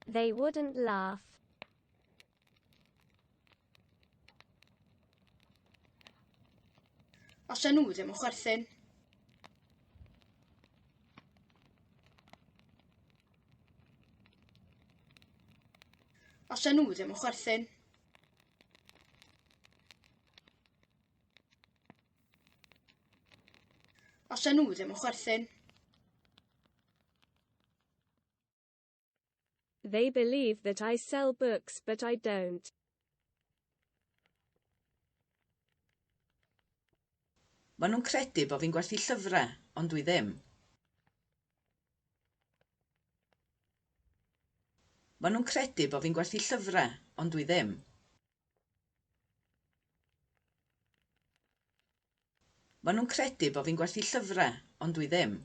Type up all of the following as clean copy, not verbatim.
They wouldn't laugh. Os nhw ddim yn chwerthin. Os nhw ddim yn chwerthin. Os nhw ddim yn chwerthin. They believe that I sell books but I don't. Maen nhw'n credu bod fi'n gwerthu llyfrau, ond dwi ddim. Maen nhw'n credu bod fi'n gwerthu llyfrau, ond dwi ddim. Maen nhw'n credu bod fi'n gwerthu llyfrau, ond dwi ddim.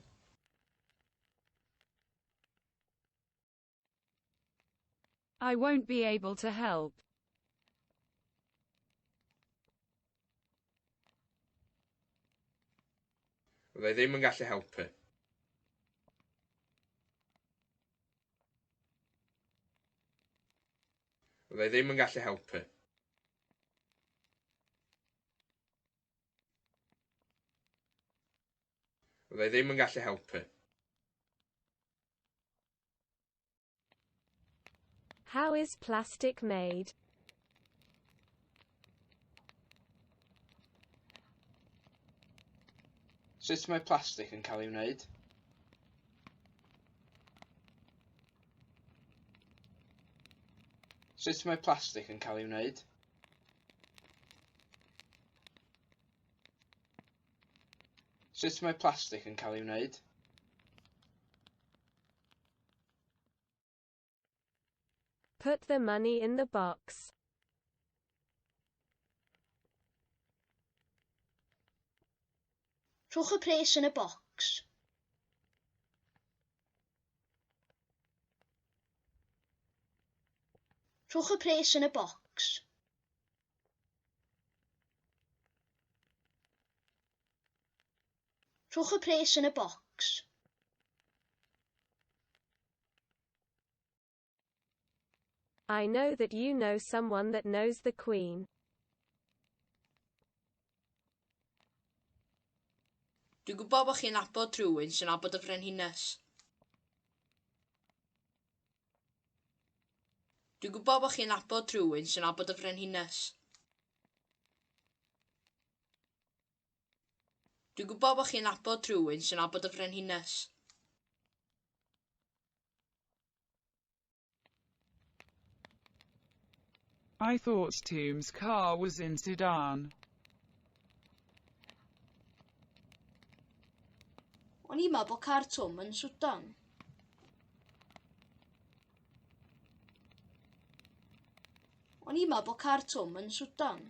I won't be able to help. Byddai ddim yn gallu helpu. Byddai ddim yn gallu helpu. Byddai ddim yn gallu helpu. How is plastic made? Sut mae plastig yn cael ei wneud? Sut mae plastig yn cael ei wneud? Sut mae plastig yn cael ei wneud? Put the money in the box. Rhowch y pres yn y bocs. Rhowch y pres yn y bocs. Rhowch y pres yn y bocs. I know that you know someone that knows the Queen. Dwi'n gwybod bod chi'n nabod rhywun sy'n nabod y frenhines. Dwi'n gwybod bod chi'n nabod rhywun sy'n nabod y frenhines. Dwi'n gwybod bod chi'n nabod rhywun sy'n nabod y frenhines. I thought Tom's car was in Sudan. O'n i'n meddwl bod car Tom yn Sudan. O'n i'n meddwl bod car Tom yn Sudan.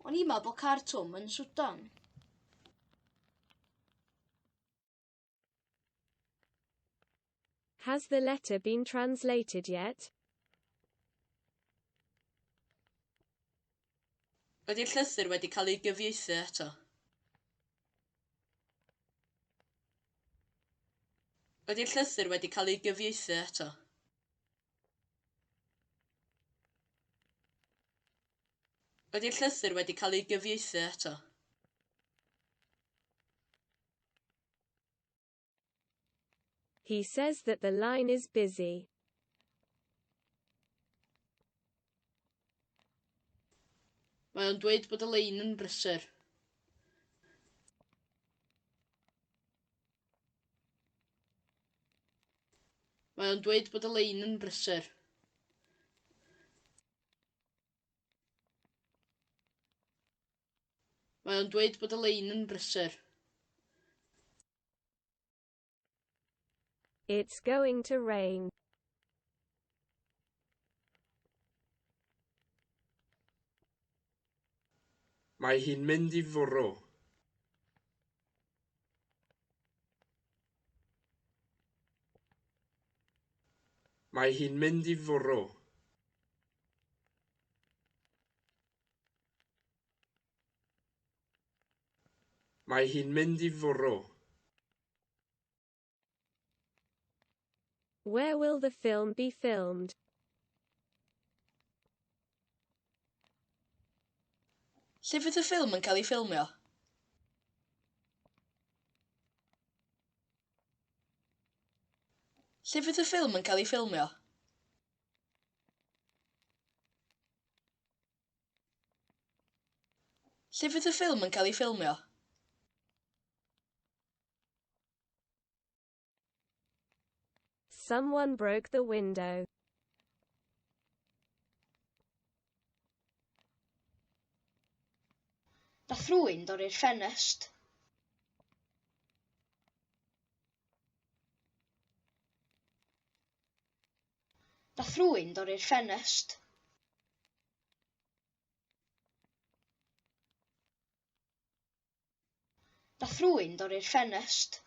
O'n i'n meddwl bod car Tom yn Sudan. Has the letter been translated yet? Ydy'r llythyr wedi cael ei gyfieithu eto? Ydy'r llythyr wedi cael ei gyfieithu eto? Ydy'r llythyr wedi cael ei gyfieithu eto? He says that the line is busy. Mae o'n dweud bod y lein yn brysur. Mae o'n dweud bod y lein yn brysur. Mae o'n dweud bod y lein yn brysur. It's going to rain. Mae hi'n mynd i fwrw. Mae hi'n mynd i fwrw. Mae hi'n mynd i fwrw. Where will the film be filmed? Lle fydd y ffilm yn cael ei ffilmio? Lle fydd y ffilm yn cael ei ffilmio? Lle fydd y ffilm yn cael ei ffilmio? Someone broke the window. Nath rhywun dorri'r ffenest. Nath rhywun dorri'r ffenest. Nath rhywun dorri'r ffenest.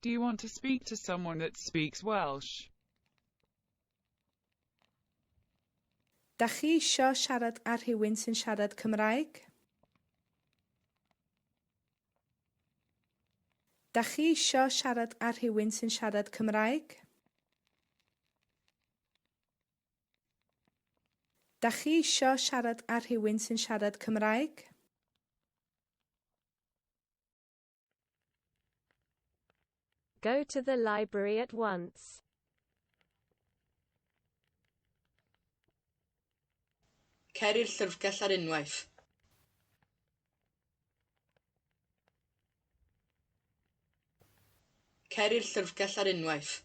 Do you want to speak to someone that speaks Welsh? Dach chi isio siarad â rhywun sy'n siarad Cymraeg? Dach chi isio siarad â rhywun sy'n siarad Cymraeg? Dach chi isio siarad â rhywun sy'n siarad Cymraeg? Go to the library at once. Cer i'r llyfrgell ar unwaith. Cer i'r llyfrgell ar unwaith.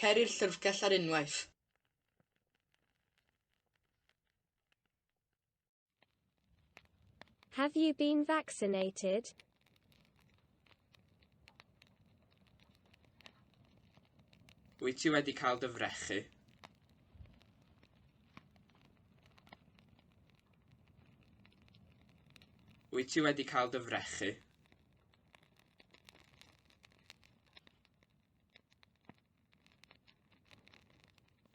Cer i'r llyfrgell ar unwaith. Have you been vaccinated? Wyt ti wedi cael dy frechu? Wyt ti wedi cael dy frechu?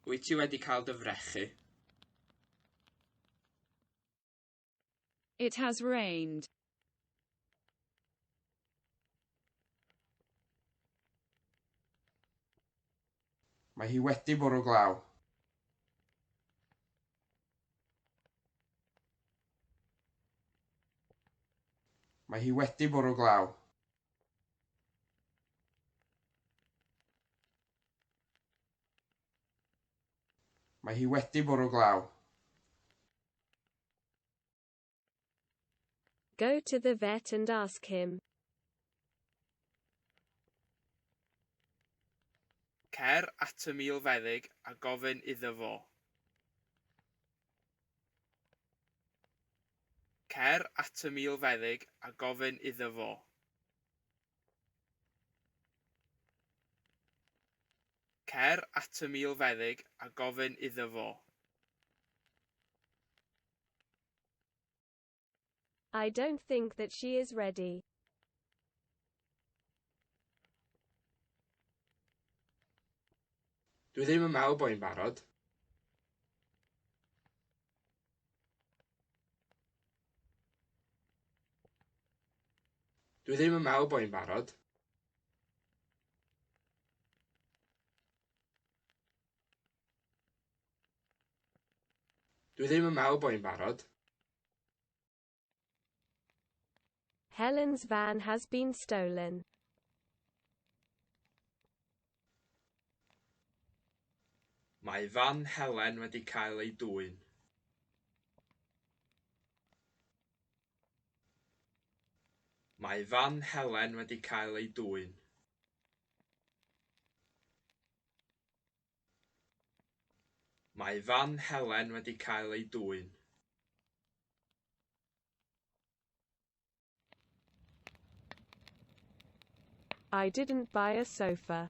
Wyt ti wedi cael dy frechu? It has rained. Mae hi wedi bwrw glaw. Mae hi wedi bwrw glaw. Mae hi wedi bwrw glaw. Go to the vet and ask him. Cer at y milfeddyg a gofyn iddo fo. Cer at y milfeddyg a gofyn iddo fo. Cer at y milfeddyg a gofyn iddo fo. I don't think that she is ready. Dwi ddim yn meddwl bo' hi'n barod. Dwi ddim yn meddwl bo' hi'n barod. Dwi ddim yn meddwl bo' hi'n barod. Helen's van has been stolen. Mae fan Helen wedi cael ei dwyn. Mae fan Helen wedi cael ei dwyn. Mae fan Helen wedi cael ei dwyn. I didn't buy a sofa.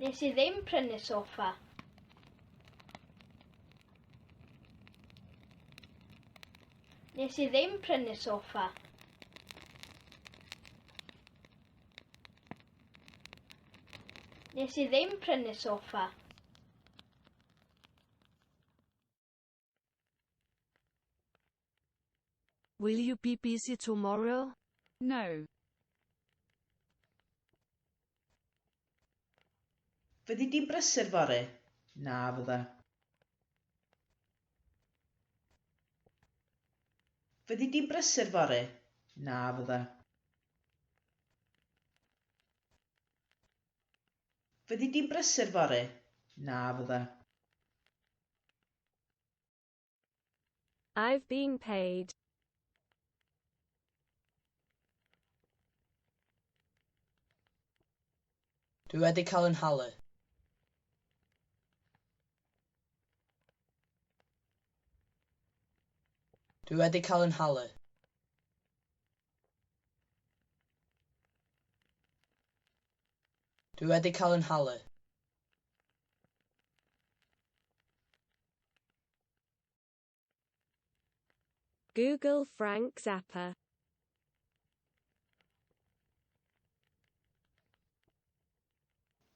Nes I ddim prynu soffa. Nes I ddim prynu soffa. Nes I ddim prynu soffa. Will you be busy tomorrow? No. Fyddi di'n brysur fory? Na fydda. Fyddi di'n brysur fory? Na fydda. Fyddi di'n brysur fory? Na fydda. I've been paid. Dwi wedi cael yn halu. Dwi wedi cael yn halu. Dwi wedi cael yn halu. Google Frank Zappa.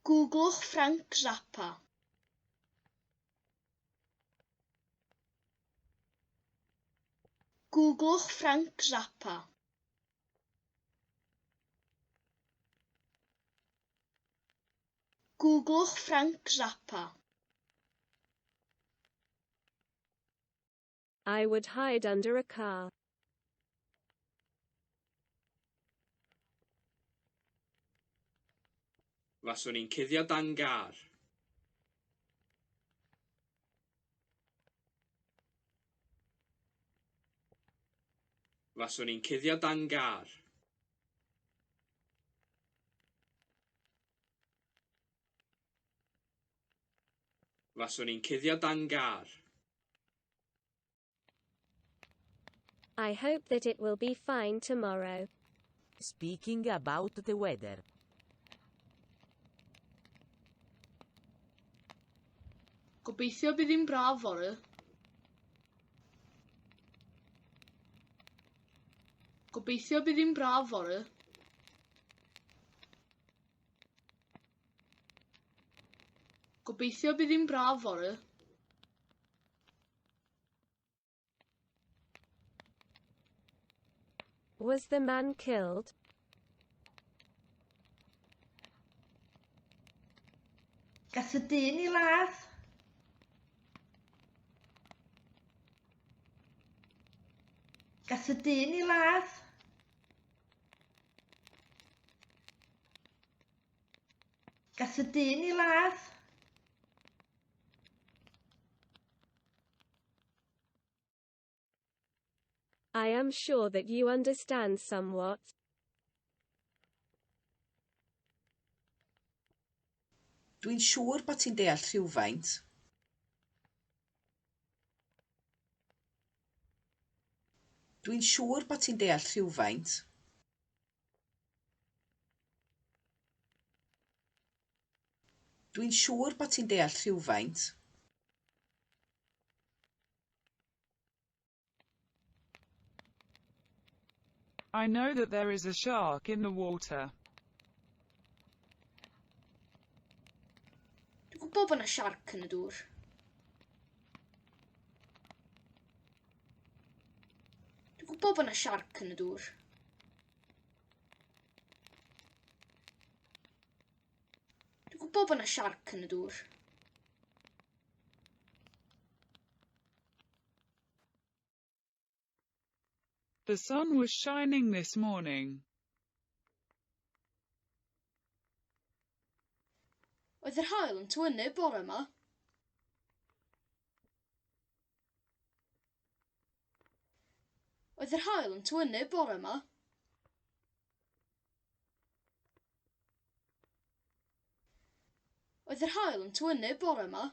Googlwch Frank Zappa. Googlwch Frank Zappa. Googlwch Frank Zappa. I would hide under a car. Faswn i'n cuddio dan gar. Faswn i'n cuddio dan gar. Faswn i'n cuddio dan gar. I hope that it will be fine tomorrow. Speaking about the weather. Gobeithio bydd hi'n braf fory. Gobeithio bydd hi'n braf fory. Gobeithio bydd hi'n braf fory. Was the man killed? Gath y dyn i ladd? Gath y dyn i ladd? Gath y dyn i ladd? I am sure that you understand somewhat. Dwi'n siŵr bod ti'n deall rhywfaint. Dwi'n siŵr bod ti'n deall rhywfaint. Dwi'n siŵr bod ti'n deall rhywfaint. I know that there is a shark in the water. Dwi'n gwybod bod yna siarc yn y dŵr. Dwi'n gwybod bod yna siarc yn y dŵr. Dwi'n gwybod bod yna siarc yn y dŵr. The sun was shining this morning. Oedd yr haul yn tywynnu bore yma. Oedd yr haul yn tywynnu bore yma. Oedd yr haul yn tywynnu bore yma.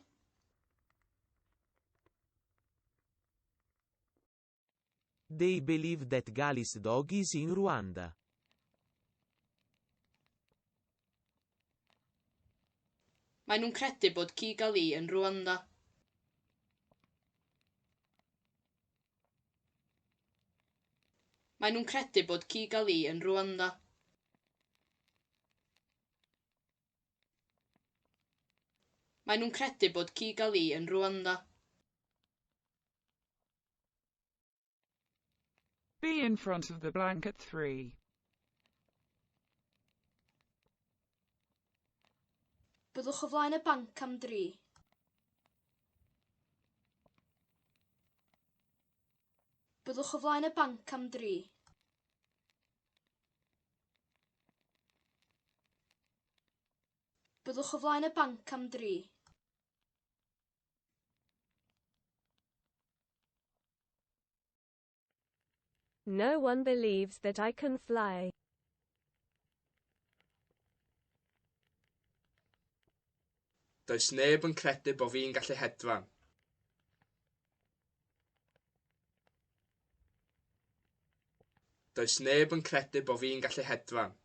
They believe that Gali's dog is in Rwanda. Mae nhw'n credu bod Kigali yn Rwanda. Mae nhw'n credu bod Kigali yn Rwanda. Mae nhw'n credu bod Kigali yn Rwanda. Be in front of the blank at 3. Byddwch o flaen y banc am 3. Byddwch o flaen y banc am 3. Byddwch o flaen y banc am 3. No one believes that I can fly. Does neb yn credu bod fi'n gallu hedfan. Does neb yn credu bod fi'n gallu hedfan.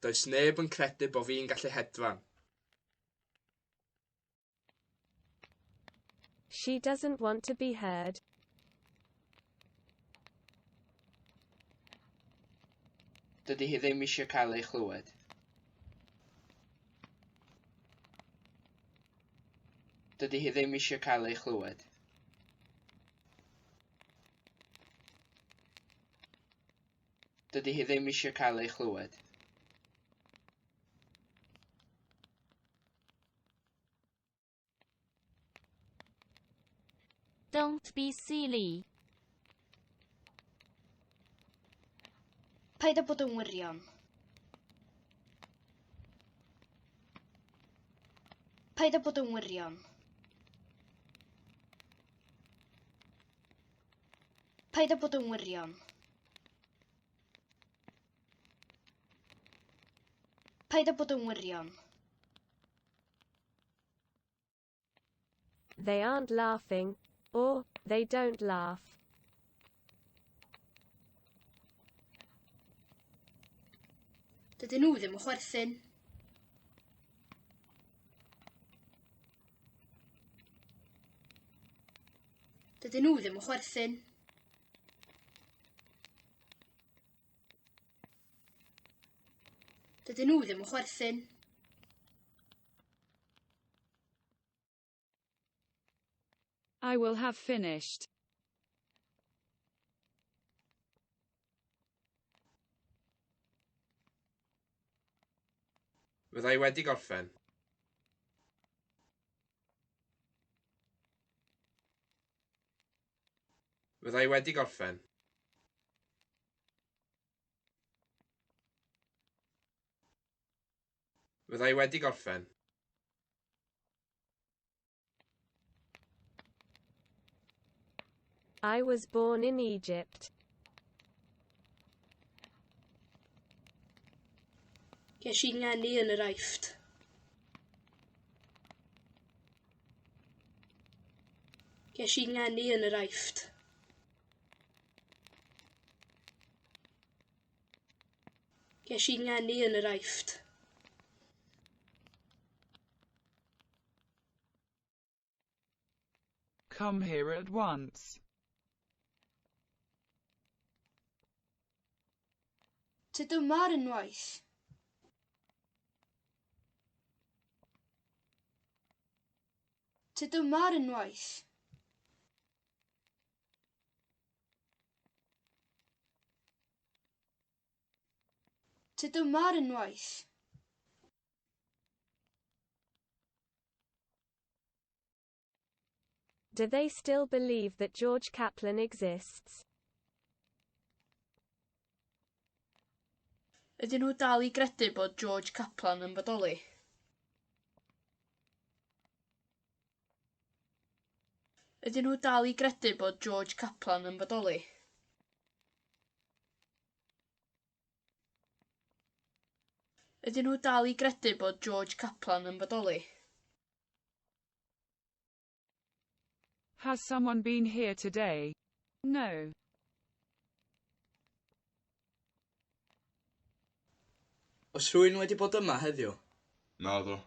Does neb yn credu bod fi'n gallu hedfan. She doesn't want to be heard. Dydy hi ddim eisiau cael ei chlywed. Dydy hi ddim eisiau cael ei chlywed. Dydy hi ddim eisiau cael ei chlywed. Don't be silly. Paid â bod yn wirion. Paid â bod yn wirion. Paid â bod yn wirion. Paid â bod yn wirion. They aren't laughing, or they don't laugh. Dydyn nhw ddim yn chwerthin. Dydyn nhw ddim yn chwerthin. Dydyn nhw ddim yn chwerthin. I will have finished. Fyddai wedi gorffen. Fyddai wedi gorffen. Fyddai wedi gorffen. I was born in Egypt. Ges i ngeni yn yr Aifft. Ges i ngeni yn yr Aifft. Ges i ngeni yn yr Aifft. Come here at once. Ty dyma ar unwaith. Ty dyma ar unwaith. Ty dyma ar unwaith. Do they still believe that George Kaplan exists? Ydyn nhw dal i gredu bod George Kaplan yn bodoli? Ydyn nhw dal i gredu bod George Kaplan yn bodoli? Ydyn nhw dal i gredu bod George Kaplan yn bodoli? Has someone been here today? No. Oes rhywun wedi bod yma heddiw? Naddo.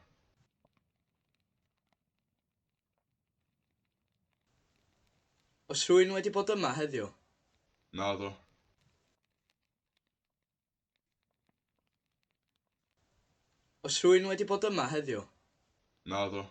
Oes rhywun wedi bod yma heddiw? Naddo. Oes rhywun wedi bod yma heddiw? Naddo.